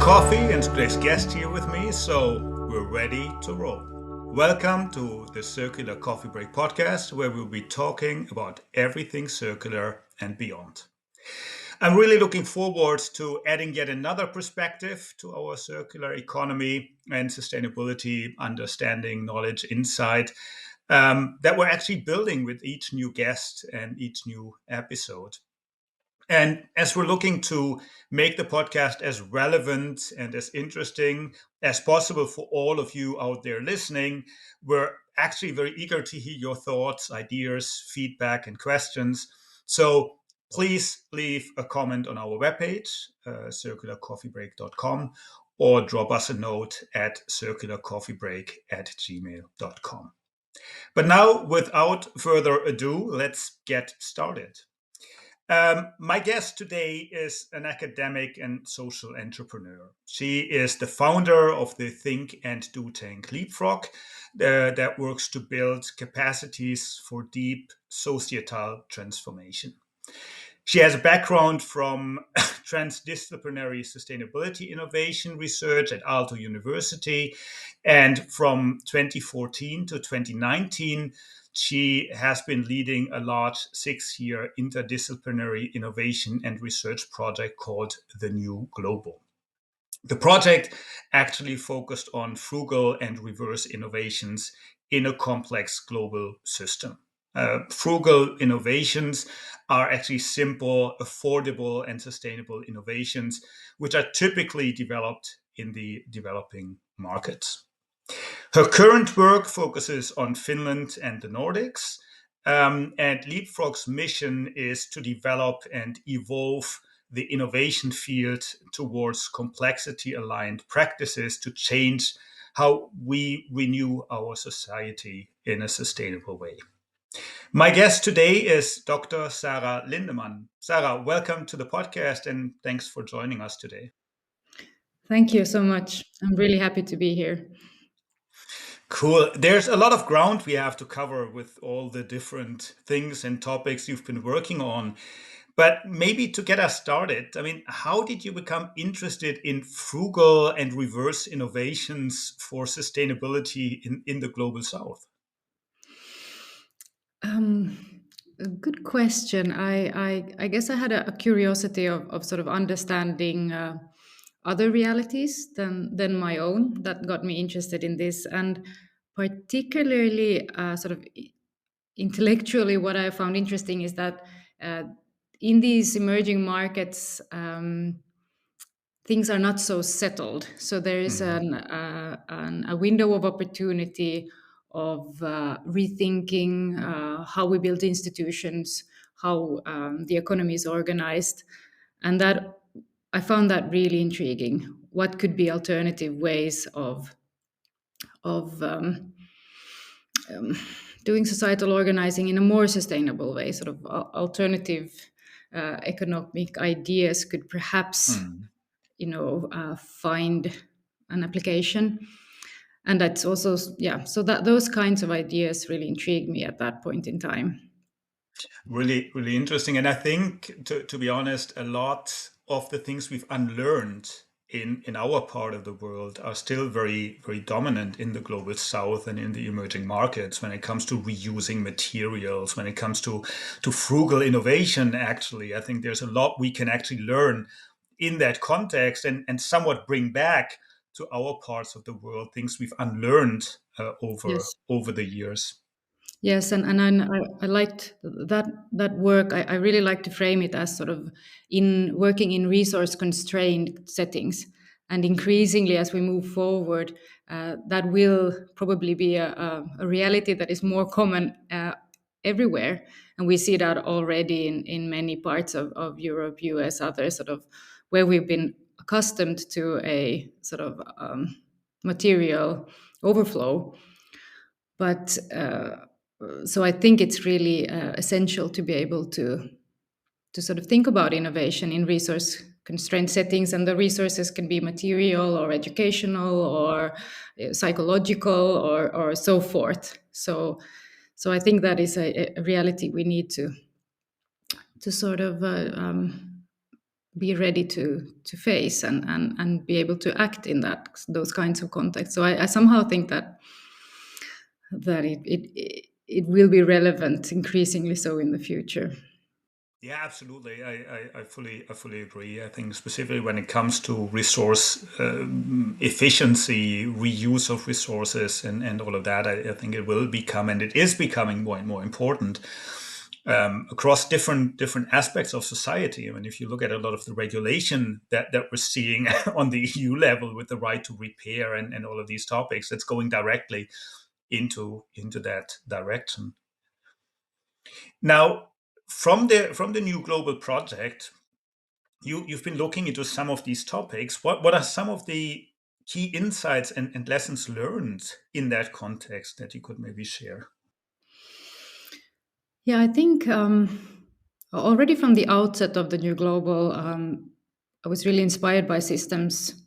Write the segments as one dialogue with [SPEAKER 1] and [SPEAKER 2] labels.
[SPEAKER 1] coffee and today's guest here with me, so we're ready to roll. Welcome to the Circular Coffee Break podcast, where we'll be talking about everything circular and beyond. I'm really looking forward to adding yet another perspective to our circular economy and sustainability, understanding, knowledge, insight that we're actually building with each new guest and each new episode. And as we're looking to make the podcast as relevant and as interesting as possible for all of you out there listening, we're actually very eager to hear your thoughts, ideas, feedback, and questions. So please leave a comment on our webpage, circularcoffeebreak.com, or drop us a note at circularcoffeebreak@gmail.com. But now, without further ado, let's get started. My guest today is an academic and social entrepreneur. She is the founder of the Think and Do Tank Leapfrog that works to build capacities for deep societal transformation. She has a background from transdisciplinary sustainability innovation research at Aalto University, and from 2014 to 2019, she has been leading a large 6-year interdisciplinary innovation and research project called The New Global. The project actually focused on frugal and reverse innovations in a complex global system. Frugal innovations are actually simple, affordable, and sustainable innovations, which are typically developed in the developing markets. Her current work focuses on Finland and the Nordics, and Leapfrog's mission is to develop and evolve the innovation field towards complexity-aligned practices to change how we renew our society in a sustainable way. My guest today is Dr. Sara Lindeman. Sara, welcome to the podcast and thanks for joining us today.
[SPEAKER 2] Thank you so much. I'm really happy to be here.
[SPEAKER 1] Cool. There's a lot of ground we have to cover with all the different things and topics you've been working on. But maybe to get us started, how did you become interested in frugal and reverse innovations for sustainability in the global south?
[SPEAKER 2] A good question. I guess I had a curiosity of sort of understanding other realities than my own that got me interested in this, and particularly sort of intellectually, what I found interesting is that in these emerging markets, things are not so settled. So there is a window of opportunity of rethinking how we build institutions, how the economy is organized, and that I found that really intriguing. What could be alternative ways of doing societal organizing in a more sustainable way? Sort of alternative economic ideas could perhaps find an application. And that's also, so that those kinds of ideas really intrigued me at that point in time.
[SPEAKER 1] Really, really interesting. And I think, to be honest, a lot of the things we've unlearned in our part of the world are still very, very dominant in the global south and in the emerging markets when it comes to reusing materials, when it comes to frugal innovation. Actually, I think there's a lot we can actually learn in that context and somewhat bring back to our parts of the world things we've unlearned over the years.
[SPEAKER 2] Yes, and I liked that work. I really like to frame it as sort of in working in resource constrained settings, and increasingly as we move forward, that will probably be a reality that is more common everywhere, and we see that already in many parts of Europe, US, others sort of where we've been accustomed to a sort of material overflow, but. So I think it's really essential to be able to sort of think about innovation in resource constrained settings, and the resources can be material or educational or psychological or so forth. So I think that is a reality we need to sort of be ready to face and be able to act in those kinds of contexts. So I somehow think that it will be relevant increasingly so in the future.
[SPEAKER 1] Yeah, absolutely. I fully agree. I think specifically when it comes to resource efficiency, reuse of resources, and all of that, I think it will become, and it is becoming more and more important across different aspects of society. I mean, if you look at a lot of the regulation that we're seeing on the EU level with the right to repair and all of these topics, it's going directly into that direction. Now, from the new global project, you've been looking into some of these topics. What are some of the key insights and lessons learned in that context that you could maybe share?
[SPEAKER 2] Yeah, I think already from the outset of the new global, I was really inspired by systems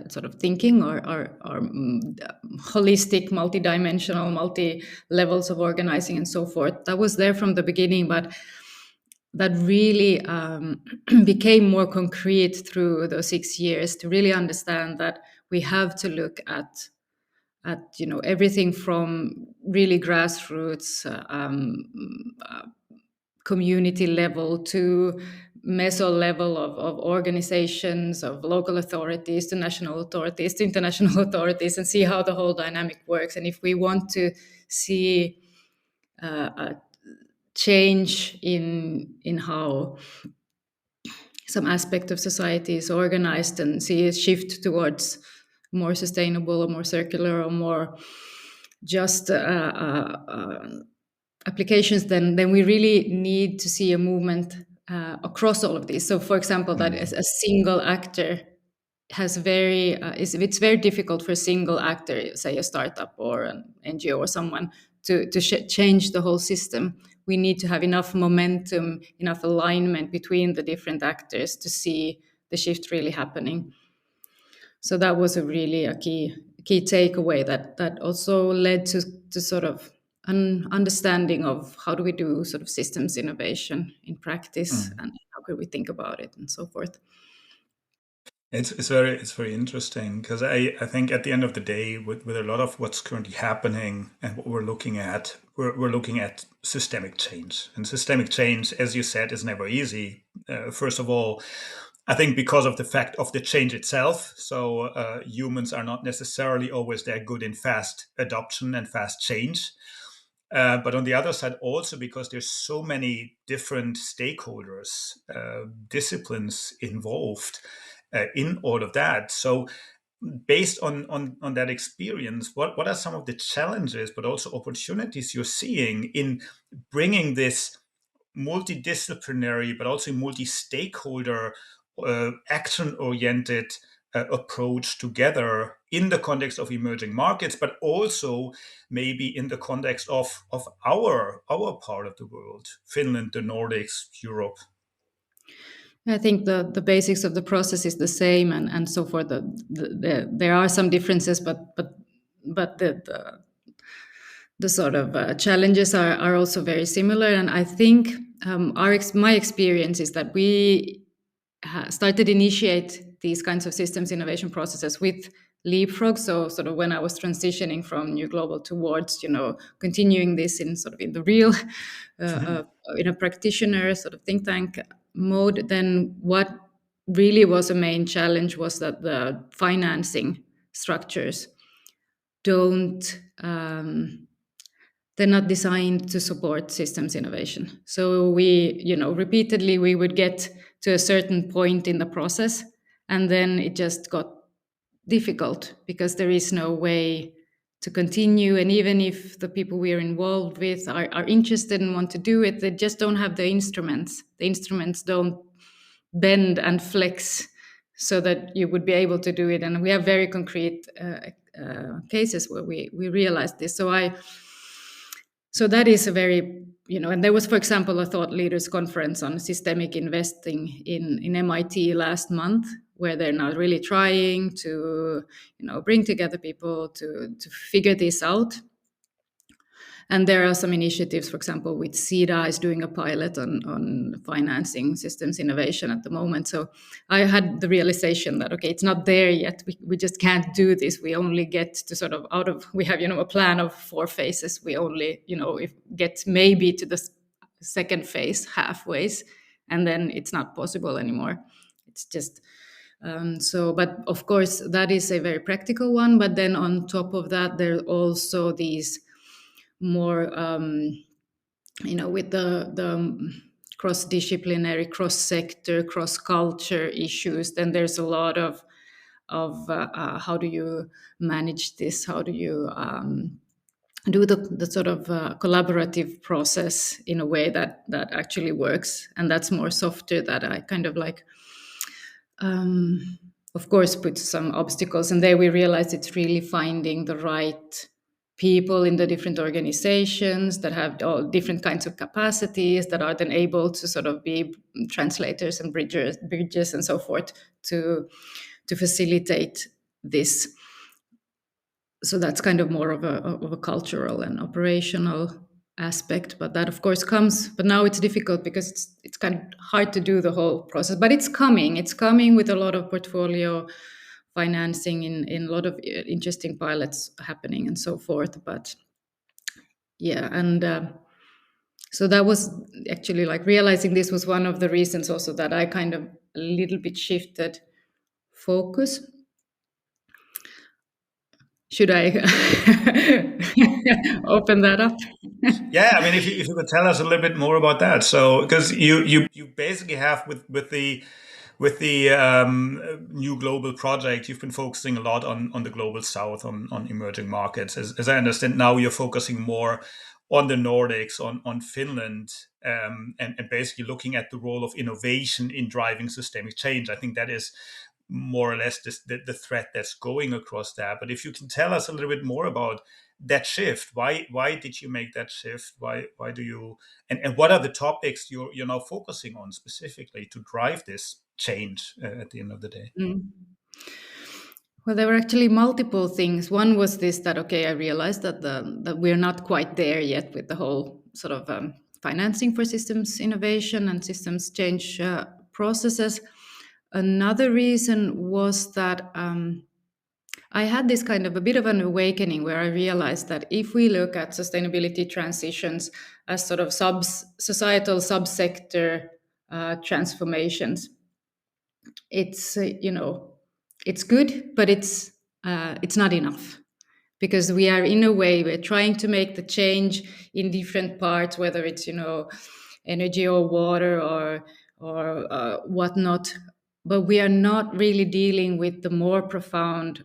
[SPEAKER 2] sort of thinking or holistic, multidimensional, multi levels of organizing and so forth. That was there from the beginning, but that really became more concrete through those 6 years to really understand that we have to look at everything from really grassroots community level to meso level of organizations, of local authorities to national authorities to international authorities, and see how the whole dynamic works. And if we want to see a change in how some aspect of society is organized and see a shift towards more sustainable or more circular or more just applications, then we really need to see a movement across all of these. So, for example, that as
[SPEAKER 1] Mm.
[SPEAKER 2] a single actor has it's very difficult for a single actor, say a startup or an NGO or someone, to change the whole system. We need to have enough momentum, enough alignment between the different actors to see the shift really happening. So that was a key takeaway that also led to sort of an understanding of how do we do sort of systems innovation in practice
[SPEAKER 1] Mm.
[SPEAKER 2] and how could we think about it and so forth.
[SPEAKER 1] It's very interesting because I think at the end of the day, with a lot of what's currently happening and what we're looking at systemic change. And systemic change, as you said, is never easy. First of all, I think because of the fact of the change itself. So humans are not necessarily always that good in fast adoption and fast change. But on the other side, also because there's so many different stakeholders, disciplines involved in all of that. So, based on that experience, what are some of the challenges, but also opportunities you're seeing in bringing this multidisciplinary, but also multi-stakeholder, action-oriented approach together in the context of emerging markets, but also maybe in the context of our part of the world, Finland, the Nordics, Europe.
[SPEAKER 2] I think the basics of the process is the same and so forth. There are some differences, but the sort of challenges are also very similar. And I think my experience is that we started initiate these kinds of systems innovation processes with Leapfrog. So sort of when I was transitioning from New Global towards, continuing this in sort of in the real, in a practitioner sort of think tank mode, then what really was a main challenge was that the financing structures don't they're not designed to support systems innovation. So repeatedly we would get to a certain point in the process, and then it just got difficult because there is no way to continue. And even if the people we are involved with are interested and want to do it, they just don't have the instruments. The instruments don't bend and flex so that you would be able to do it. And we have very concrete cases where we realized this. So that is a very, and there was, for example, a thought leaders conference on systemic investing in MIT last month, where they're now really trying to, bring together people to figure this out. And there are some initiatives, for example, with Sida is doing a pilot on financing systems innovation at the moment. So I had the realization that, okay, it's not there yet. We just can't do this. We only get to sort of we have, a plan of 4 phases. We only, if get maybe to the second phase halfways, and then it's not possible anymore. It's just, but of course, that is a very practical one. But then on top of that, there are also these more, with the cross-disciplinary, cross-sector, cross-culture issues. Then there's a lot of how do you manage this? How do you do the sort of collaborative process in a way that actually works? And that's more softer, that I kind of like, of course, put some obstacles. And there we realize it's really finding the right people in the different organizations that have all different kinds of capacities, that are then able to sort of be translators and bridges and so forth to facilitate this. So that's kind of more of a cultural and operational aspect, but that of course comes, but now it's difficult because it's kind of hard to do the whole process, but it's coming with a lot of portfolio financing in a lot of interesting pilots happening and so forth. But yeah, and so that was actually, like, realizing this was one of the reasons also that I kind of a little bit shifted focus. Should I open that up?
[SPEAKER 1] Yeah, I mean, if you could tell us a little bit more about that. So, because you basically have with the new global project, you've been focusing a lot on the global south, on emerging markets. As I understand now, you're focusing more on the Nordics, on Finland, and basically looking at the role of innovation in driving systemic change. I think that is more or less the thread that's going across that. But if you can tell us a little bit more about that shift, why did you make that shift? Why do you, and what are the topics you're now focusing on specifically to drive this change at the end of the day?
[SPEAKER 2] Mm. Well, there were actually multiple things. One was this, that okay, I realized that we're not quite there yet with the whole sort of financing for systems innovation and systems change processes. Another reason was that I had this kind of a bit of an awakening where I realized that if we look at sustainability transitions as sort of societal subsector transformations, it's it's good, but it's not enough, because we are, in a way, we're trying to make the change in different parts, whether it's energy or water or whatnot, but we are not really dealing with the more profound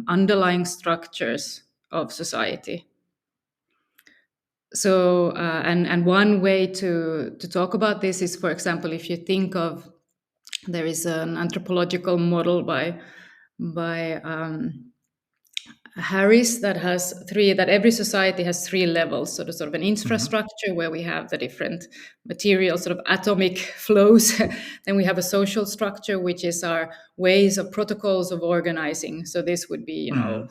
[SPEAKER 2] underlying structures of society. So and one way to talk about this is, for example, if you think of, there is an anthropological model by Harris that has that every society has 3 levels. So there's sort of an
[SPEAKER 1] Hmm.
[SPEAKER 2] infrastructure where we have the different materials, sort of atomic flows. Then we have a social structure, which is our ways of protocols of organizing. So this would be,
[SPEAKER 1] Hmm.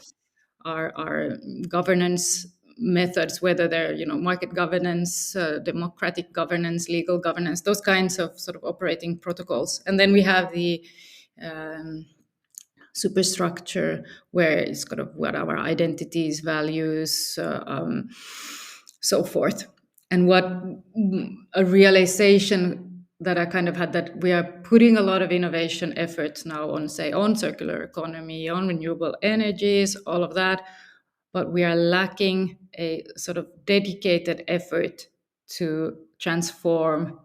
[SPEAKER 2] our governance methods, whether they're, market governance, democratic governance, legal governance, those kinds of sort of operating protocols. And then we have the um, superstructure, where it's kind of what our identities, values, so forth. And what a realization that I kind of had, that we are putting a lot of innovation efforts now on, say, on circular economy, on renewable energies, all of that, but we are lacking a sort of dedicated effort to transform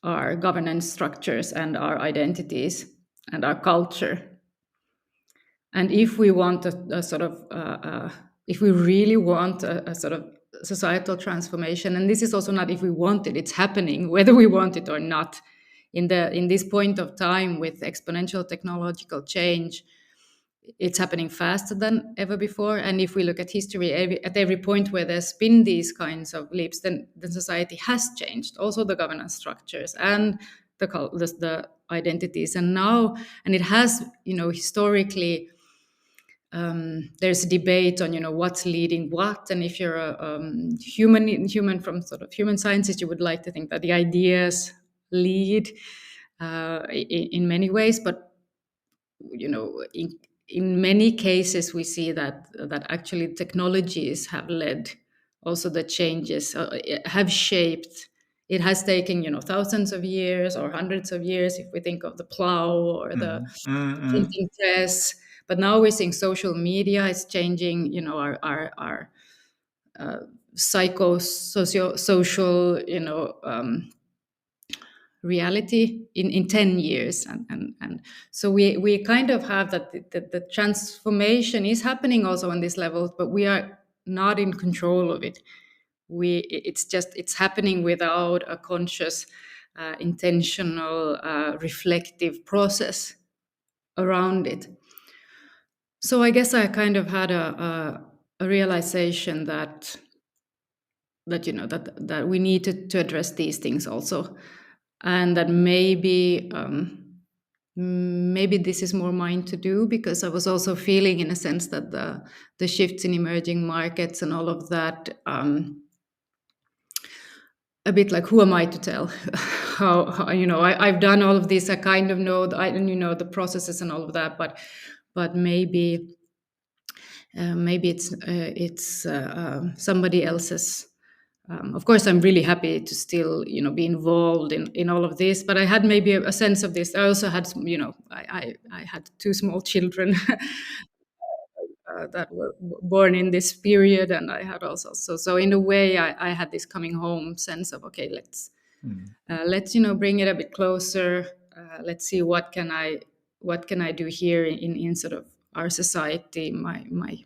[SPEAKER 2] our governance structures and our identities and our culture. And if we want a sort of, if we really want a sort of societal transformation, and this is also not if we want it, it's happening whether we want it or not. In this point of time with exponential technological change, it's happening faster than ever before. And if we look at history, at every point where there's been these kinds of leaps, then society has changed, also the governance structures and the identities. And now, and it has, historically, there's a debate on what's leading what, and if you're a human from sort of human sciences, you would like to think that the ideas lead in many ways, but in many cases we see that actually technologies have led also the changes, have shaped. It has taken thousands of years or hundreds of years if we think of the plow or the
[SPEAKER 1] Mm, mm, mm,
[SPEAKER 2] printing press. But now we're seeing social media is changing, our social, reality in 10 years. And so we kind of have that the transformation is happening also on this level, but we are not in control of it. It's happening without a conscious, intentional, reflective process around it. So I guess I kind of had a realization that we need to address these things also, and that maybe this is more mine to do, because I was also feeling in a sense that the shifts in emerging markets and all of that, a bit like, who am I to tell? how I've done all of this. I kind of know the processes and all of that, but maybe it's somebody else's. Of course, I'm really happy to still, be involved in all of this. But I had maybe a sense of this. I also had, I had two small children that were born in this period, and I had also so in a way, I had this coming home sense of, okay,
[SPEAKER 1] mm.
[SPEAKER 2] let's bring it a bit closer. Let's see what can I do here in sort of our society, my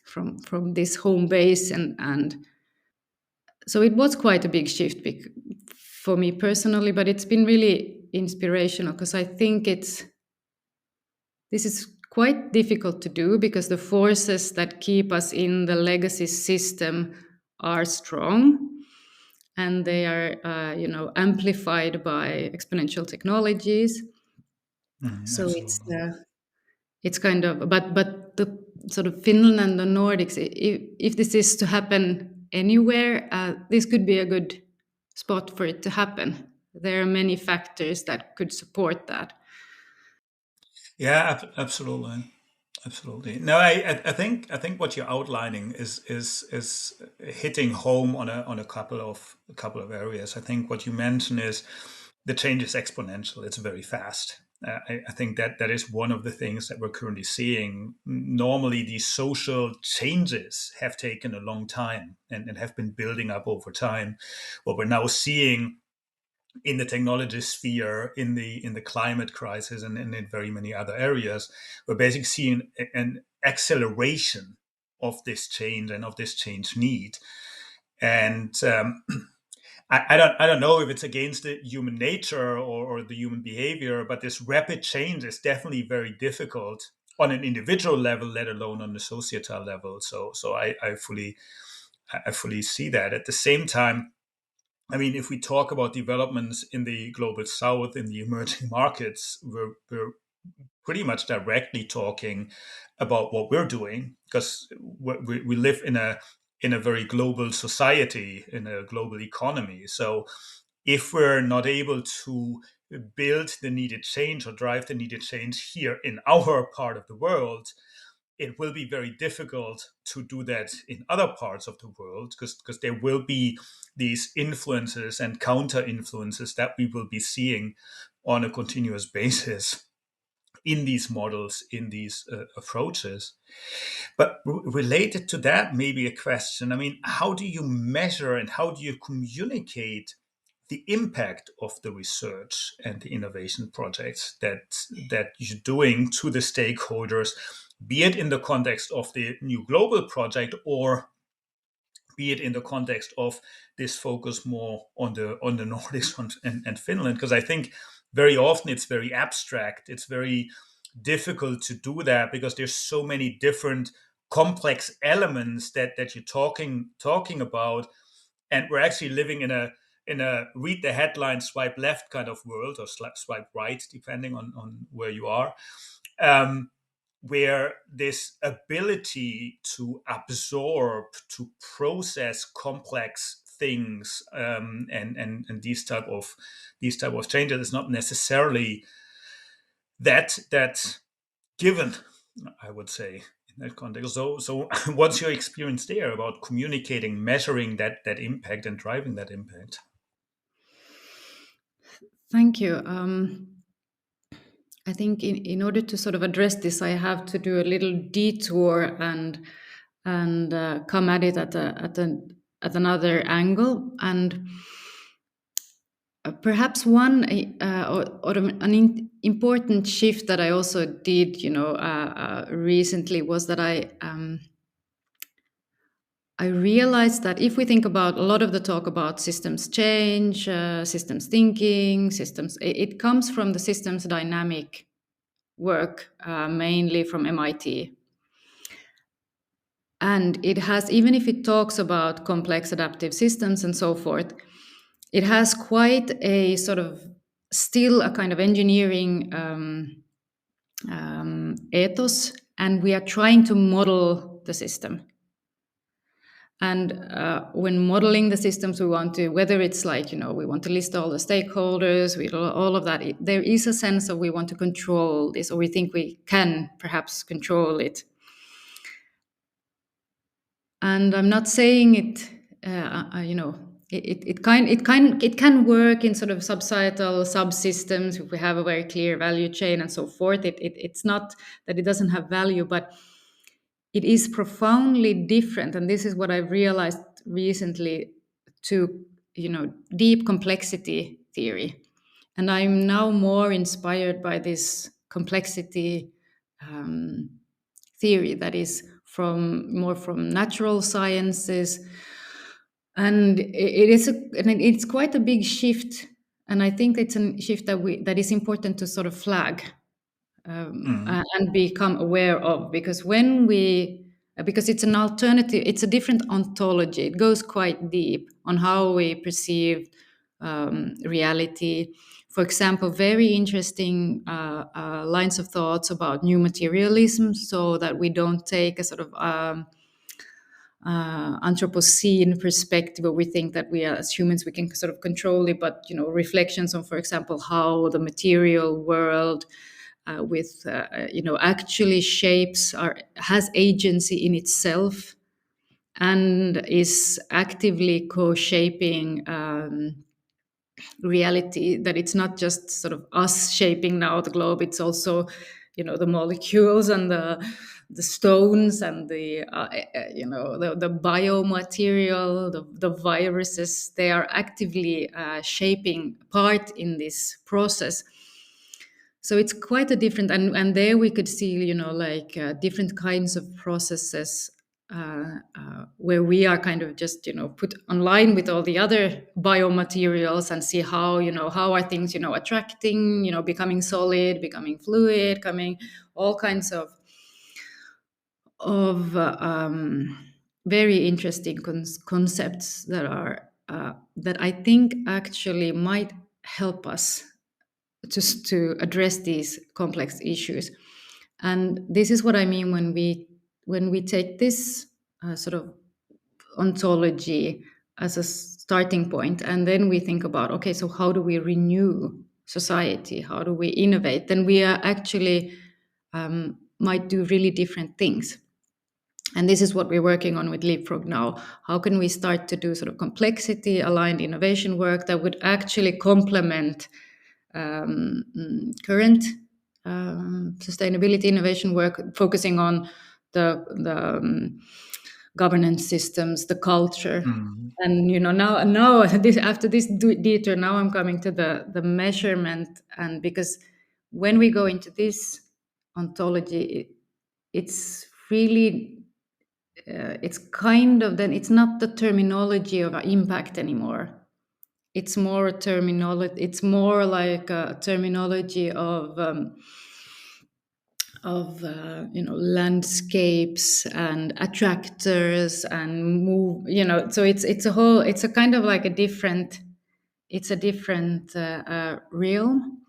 [SPEAKER 2] from this home base, and so it was quite a big shift for me personally, but it's been really inspirational, because I think this is quite difficult to do, because the forces that keep us in the legacy system are strong, and they are amplified by exponential technologies.
[SPEAKER 1] Mm,
[SPEAKER 2] So
[SPEAKER 1] absolutely.
[SPEAKER 2] it's kind of, but the sort of Finland and the Nordics, if this is to happen anywhere, this could be a good spot for it to happen. There are many factors that could support that.
[SPEAKER 1] Yeah, absolutely. Absolutely. No, I think what you're outlining is hitting home on a couple of areas. I think what you mentioned is the change is exponential. It's very fast. I think that is one of the things that we're currently seeing. Normally, these social changes have taken a long time and have been building up over time. What we're now seeing in the technology sphere, in the climate crisis, and in very many other areas, we're basically seeing an acceleration of this change and of this change need. And I don't know if it's against the human nature or the human behavior, but this rapid change is definitely very difficult on an individual level, let alone on the societal level. So I fully see that. At the same time, I mean, if we talk about developments in the global south, in the emerging markets, we're pretty much directly talking about what we're doing, because we live in a very global society, in a global economy. So if we're not able to build the needed change or drive the needed change here in our part of the world, it will be very difficult to do that in other parts of the world, because there will be these influences and counter influences that we will be seeing on a continuous basis in these models, in these approaches. But related to that, maybe a question. I mean, how do you measure and how do you communicate the impact of the research and the innovation projects that you're doing to the stakeholders, be it in the context of the new global project, or be it in the context of this focus more on the Nordics and Finland? Because I think very often it's very abstract. It's very difficult to do that because there's so many different complex elements that you're talking about, and we're actually living in a read the headline, swipe left kind of world, or swipe right, depending on where you are. Um, where this ability to absorb, to process complex things, and these type of changes is not necessarily that given, I would say, in that context. So what's your experience there about communicating, measuring that impact, and driving that impact?
[SPEAKER 2] Thank you. I think in order to sort of address this, I have to do a little detour and come at it at another angle. And perhaps one important shift that I also did, recently was that I realized that if we think about a lot of the talk about systems change, systems thinking, it comes from the systems dynamic work, mainly from MIT. And it has, even if it talks about complex adaptive systems and so forth, it has quite a sort of still a kind of engineering ethos, and we are trying to model the system. And when modeling the systems, we want to, whether it's like, we want to list all the stakeholders, all of that, there is a sense of we want to control this, or we think we can perhaps control it. And I'm not saying it, it can work in sort of subsocietal subsystems if we have a very clear value chain and so forth. It's not that it doesn't have value, but it is profoundly different. And this is what I've realized recently to, deep complexity theory. And I'm now more inspired by this complexity theory that is more from natural sciences. And it's quite a big shift. And I think it's a shift that is important to sort of flag
[SPEAKER 1] Mm.
[SPEAKER 2] and become aware of, because because it's an alternative, it's a different ontology. It goes quite deep on how we perceive reality. For example, very interesting lines of thoughts about new materialism, so that we don't take a sort of Anthropocene perspective, where we think that we as humans we can sort of control it, but reflections on, for example, how the material world actually has agency in itself and is actively co-shaping reality, that it's not just sort of us shaping now the globe, it's also the molecules and the stones and the biomaterial, the viruses, they are actively shaping part in this process. So it's quite a different, and there we could see different kinds of processes where we are kind of just put online with all the other biomaterials and see how are things attracting, becoming solid, becoming fluid, coming all kinds of very interesting concepts that I think actually might help us just to address these complex issues. And this is what I mean when we take this sort of ontology as a starting point, and then we think about, okay, so how do we renew society, how do we innovate, then we are actually might do really different things. And this is what we're working on with Leapfrog now. How can we start to do sort of complexity aligned innovation work that would actually complement current sustainability innovation work, focusing on the governance systems, the culture.
[SPEAKER 1] Mm.
[SPEAKER 2] And now after this detour, now I'm coming to the measurement. And because when we go into this ontology, it's really it's kind of, then it's not the terminology of impact anymore. It's more terminology. It's more like a terminology of landscapes and attractors and move. So it's a kind of like a different. It's a different realm,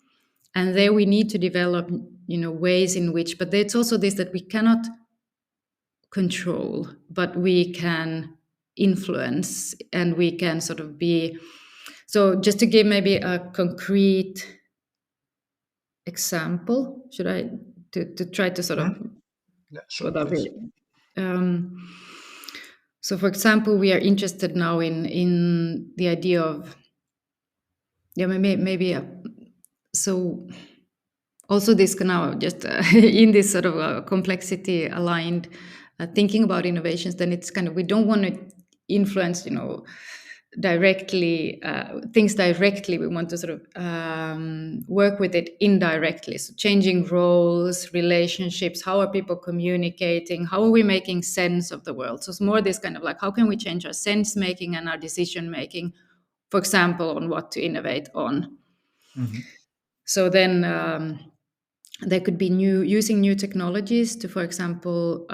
[SPEAKER 2] and there we need to develop ways in which, but it's also this that we cannot control, but we can influence, and we can sort of be. So just to give maybe a concrete example, should I to try to sort of
[SPEAKER 1] Mhm. Yeah, sure,
[SPEAKER 2] without
[SPEAKER 1] please.
[SPEAKER 2] really. Um, so, for example, we are interested now in the idea of, yeah, maybe so also this can now just in this sort of complexity aligned thinking about innovations. Then it's kind of, we don't want to influence directly things directly. We want to sort of work with it indirectly, so changing roles, relationships, how are people communicating, how are we making sense of the world. So it's more this kind of like, how can we change our sense making and our decision making, for example, on what to innovate on.
[SPEAKER 1] Hmm.
[SPEAKER 2] So then there could be using new technologies to, for example,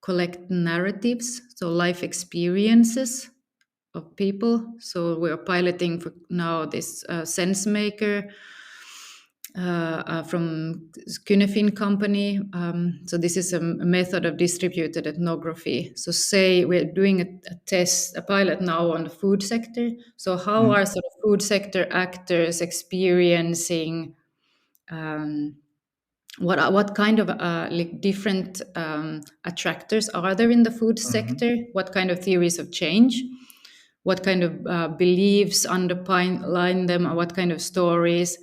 [SPEAKER 2] collect narratives, so life experiences of people. So we're piloting for now this sense maker from Cunefin company. So this is a method of distributed ethnography. So say we're doing a test, a pilot now on the food sector. So how
[SPEAKER 1] Hmm.
[SPEAKER 2] are sort of food sector actors experiencing um, what kind of like different attractors are there in the food
[SPEAKER 1] Hmm.
[SPEAKER 2] sector? What kind of theories of change? What kind of beliefs underline them? Or what kind of stories?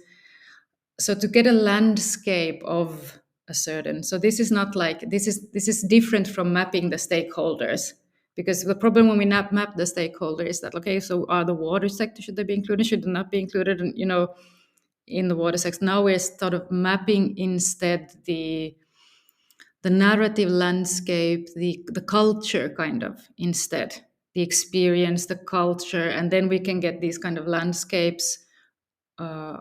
[SPEAKER 2] So to get a landscape of a certain. So this is not like this is different from mapping the stakeholders. Because the problem when we map the stakeholder is that, okay, so are the water sector, should they be included? Should they not be included? And in the water sector. Now we're sort of mapping instead the narrative landscape, the culture kind of instead, the experience, the culture, and then we can get these kind of landscapes uh,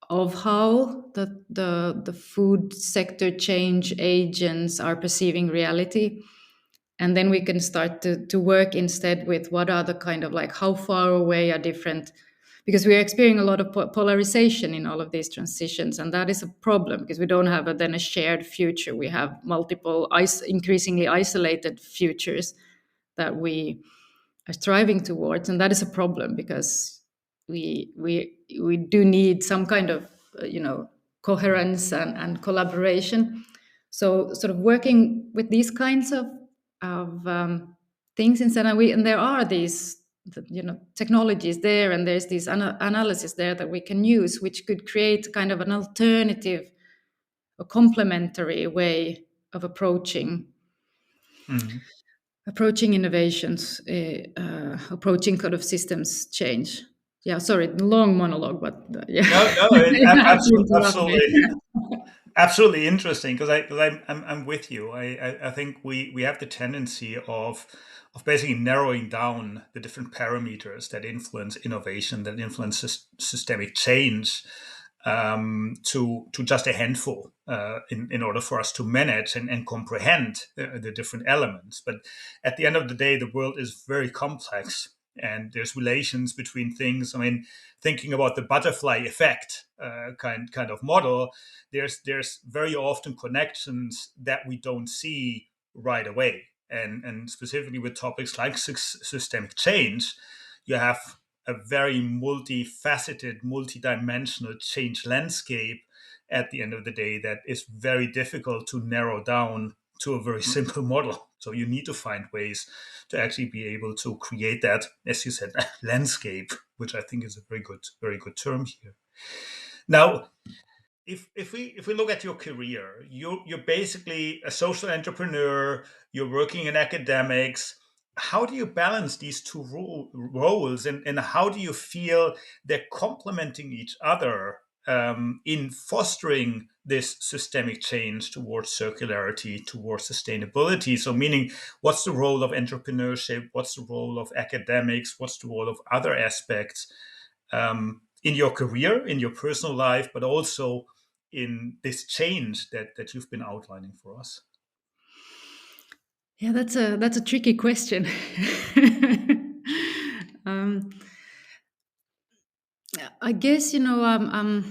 [SPEAKER 2] of how the food sector change agents are perceiving reality. And then we can start to work instead with what are the kind of like, how far away are different, because we are experiencing a lot of polarization in all of these transitions, and that is a problem because we don't have then a shared future. We have multiple increasingly isolated futures that we are striving towards, and that is a problem because we do need some kind of coherence and collaboration. So sort of working with these kinds of things instead, and there are these technologies there, and there's this analysis there that we can use, which could create kind of an alternative, a complementary way of
[SPEAKER 1] Hmm.
[SPEAKER 2] approaching innovations, approaching kind of systems change. Yeah, sorry, long monologue, but yeah,
[SPEAKER 1] No, no,
[SPEAKER 2] you have to interrupt me.
[SPEAKER 1] absolutely, absolutely interesting because I'm with you. I think we have the tendency of basically narrowing down the different parameters that influence innovation, that influence systemic change, to just a handful in order for us to manage and comprehend the different elements. But at the end of the day, the world is very complex, and there's relations between things. I mean, thinking about the butterfly effect kind of model, there's very often connections that we don't see right away, and specifically with topics like systemic change, you have a very multifaceted, multidimensional change landscape at the end of the day that is very difficult to narrow down to a very simple model. So you need to find ways to actually be able to create that, as you said, landscape, which I think is a very good term here. Now, if we look at your career, you're basically a social entrepreneur. You're working in academics. How do you balance these two roles, and how do you feel they're complementing each other in fostering this systemic change towards circularity, towards sustainability? So, meaning, what's the role of entrepreneurship? What's the role of academics? What's the role of other aspects in your career, in your personal life, but also in this change that you've been outlining for us?
[SPEAKER 2] Yeah, that's a tricky question. um, I guess I'm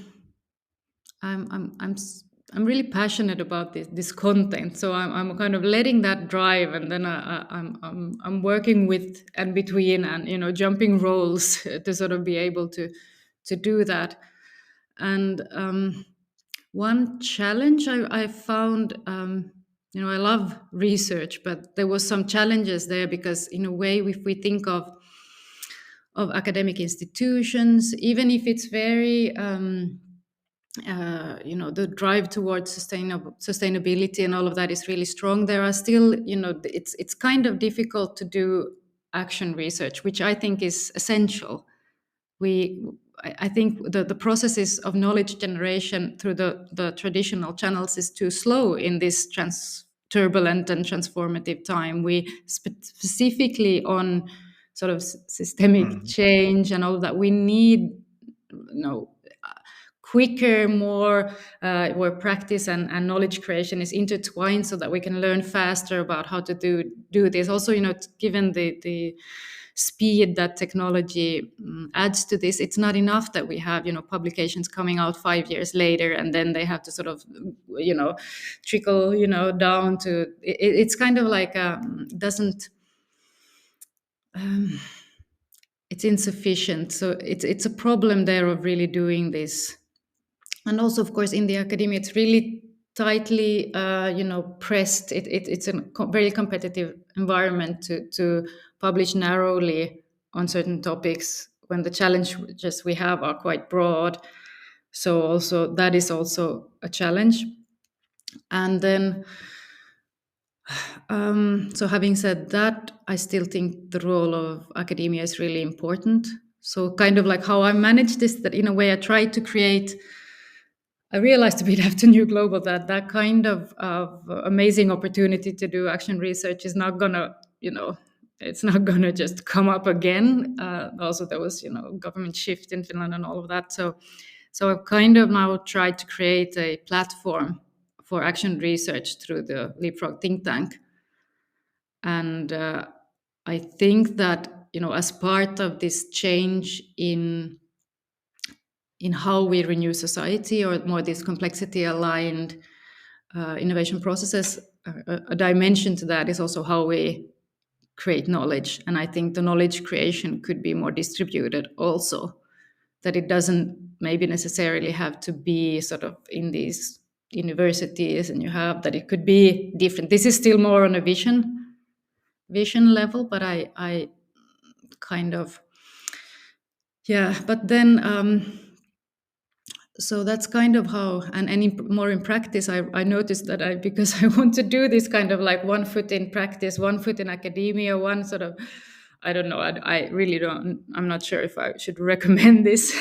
[SPEAKER 2] I'm really passionate about this content, so I'm kind of letting that drive, and then I'm working with and between, and jumping roles to sort of be able to do that. And one challenge I found, I love research, but there was some challenges there because, in a way, if we think of academic institutions, even if it's very the drive towards sustainability and all of that is really strong, there are still, it's kind of difficult to do action research, which I think is essential. I think the processes of knowledge generation through the traditional channels is too slow in this turbulent and transformative time. We specifically on sort of systemic
[SPEAKER 1] Mhm.
[SPEAKER 2] change and all of that, we need, quicker, more where practice and knowledge creation is intertwined, so that we can learn faster about how to do this. Also, given the speed that technology adds to this, it's not enough that we have publications coming out 5 years later, and then they have to sort of trickle down to it's kind of like doesn't um, it's insufficient. So it's a problem there of really doing this. And also, of course, in the academia, it's really tightly pressed. It's a very competitive environment to publish narrowly on certain topics when the challenges we have are quite broad. So also that is also a challenge. And then so having said that, I still think the role of academia is really important. So kind of like how I manage this, that in a way I try to create. I realized a bit after New Global that that kind of amazing opportunity to do action research is not gonna, it's not gonna just come up again. Also, there was, government shift in Finland and all of that. So I've kind of now tried to create a platform for action research through the Leapfrog think tank. And I think that, as part of this change in how we renew society, or more this complexity aligned innovation processes, a dimension to that is also how we create knowledge. And I think the knowledge creation could be more distributed also, that it doesn't maybe necessarily have to be sort of in these universities, and you have that it could be different. This is still more on a vision level, but I kind of, yeah, but then so that's kind of how, and any more in practice, I noticed that because I want to do this kind of like one foot in practice, one foot in academia, one sort of, I don't know, I really don't, I'm not sure if I should recommend this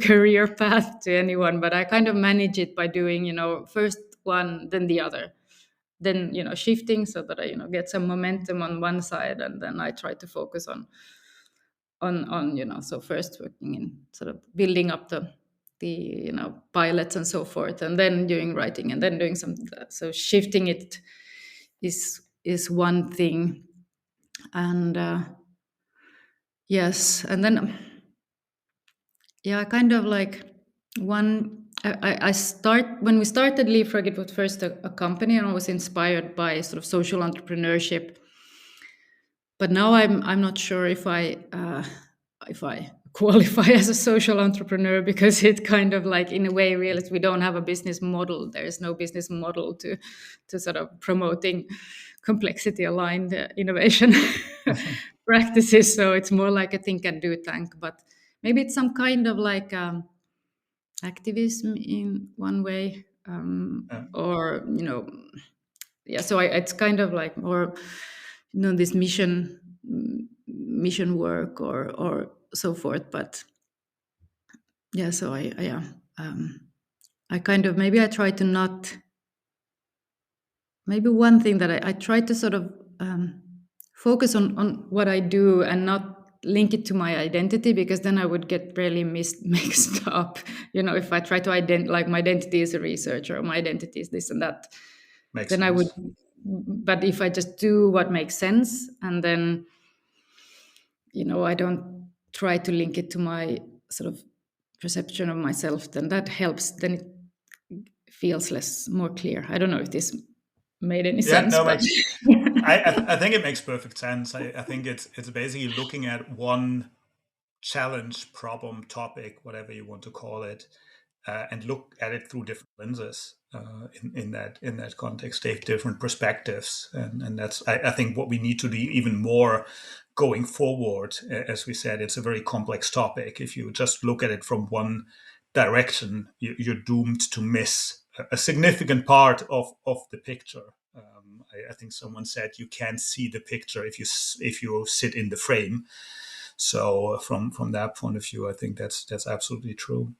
[SPEAKER 2] career path to anyone, but I kind of manage it by doing, first one, then the other, then, shifting, so that I, get some momentum on one side, and then I try to focus on so first working in sort of building up the pilots and so forth, and then doing writing, and then doing some, so shifting it is one thing. And yes, and then yeah, kind of like one, I start, when we started Leapfrog, it was first a company, and I was inspired by sort of social entrepreneurship. But now I'm not sure if I qualify as a social entrepreneur, because it kind of like, in a way, realized we don't have a business model. There is no business model to sort of promoting complexity aligned innovation practices. So it's more like a think and do tank, but maybe it's some kind of like activism in one way,
[SPEAKER 1] Yeah.
[SPEAKER 2] or yeah. So it's kind of like more, this mission work or so forth. But yeah, so yeah, I kind of, maybe I try to not, maybe one thing that I try to sort of focus on what I do, and not link it to my identity, because then I would get really mixed up. If I try to like my identity is a researcher, or my identity is this and that,
[SPEAKER 1] Makes
[SPEAKER 2] then I would.
[SPEAKER 1] sense.
[SPEAKER 2] But if I just do what makes sense, and then I don't try to link it to my sort of perception of myself, then that helps. Then it feels more clear. I don't know if this made any
[SPEAKER 1] Yeah,
[SPEAKER 2] sense,
[SPEAKER 1] no,
[SPEAKER 2] but
[SPEAKER 1] makes I think it makes perfect sense. I think it's basically looking at one challenge, problem, topic, whatever you want to call it, and look at it through different lenses. In that context, take different perspectives, and that's I think what we need to do even more going forward. As we said, it's a very complex topic. If you just look at it from one direction, you're doomed to miss a significant part of the picture. I think someone said you can't see the picture if you sit in the frame. So from that point of view, I think that's absolutely true.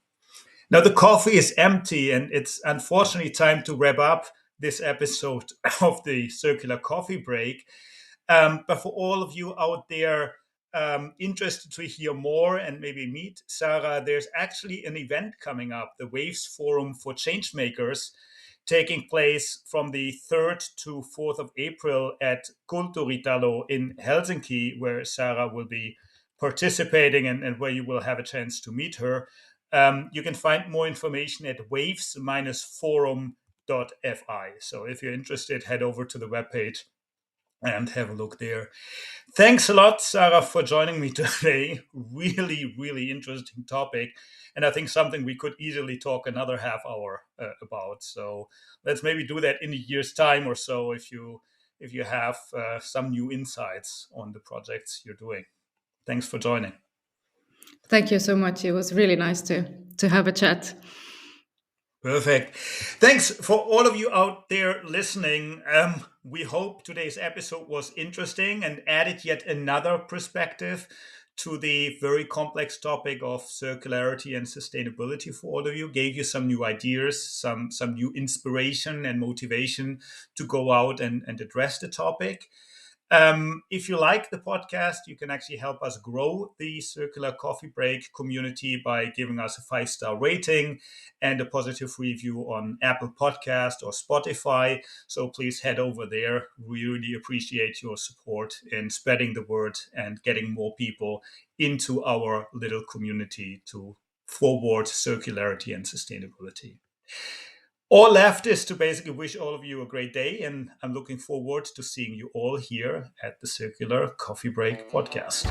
[SPEAKER 1] Now the coffee is empty, and it's unfortunately time to wrap up this episode of the Circular Coffee Break. But for all of you out there interested to hear more and maybe meet Sara, there's actually an event coming up, the Waves Forum for Changemakers, taking place from the 3rd to 4th of April at Kulturitalo in Helsinki, where Sara will be participating and where you will have a chance to meet her. You can find more information at waves-forum.fi. So if you're interested, head over to the webpage and have a look there. Thanks a lot, Sara, for joining me today. Really, really interesting topic. And I think something we could easily talk another half hour about. So let's maybe do that in a year's time or so if you have some new insights on the projects you're doing. Thanks for joining.
[SPEAKER 2] thank you so much. It was really nice to have a chat.
[SPEAKER 1] Perfect. Thanks for all of you out there listening. We hope today's episode was interesting and added yet another perspective to the very complex topic of circularity and sustainability for all of you. Gave you some new ideas, some new inspiration and motivation to go out and address the topic. If you like the podcast, you can actually help us grow the Circular Coffee Break community by giving us a 5-star rating and a positive review on Apple Podcast or Spotify. So please head over there. We really appreciate your support in spreading the word and getting more people into our little community to forward circularity and sustainability. All left is to basically wish all of you a great day, and I'm looking forward to seeing you all here at the Circular Coffee Break podcast.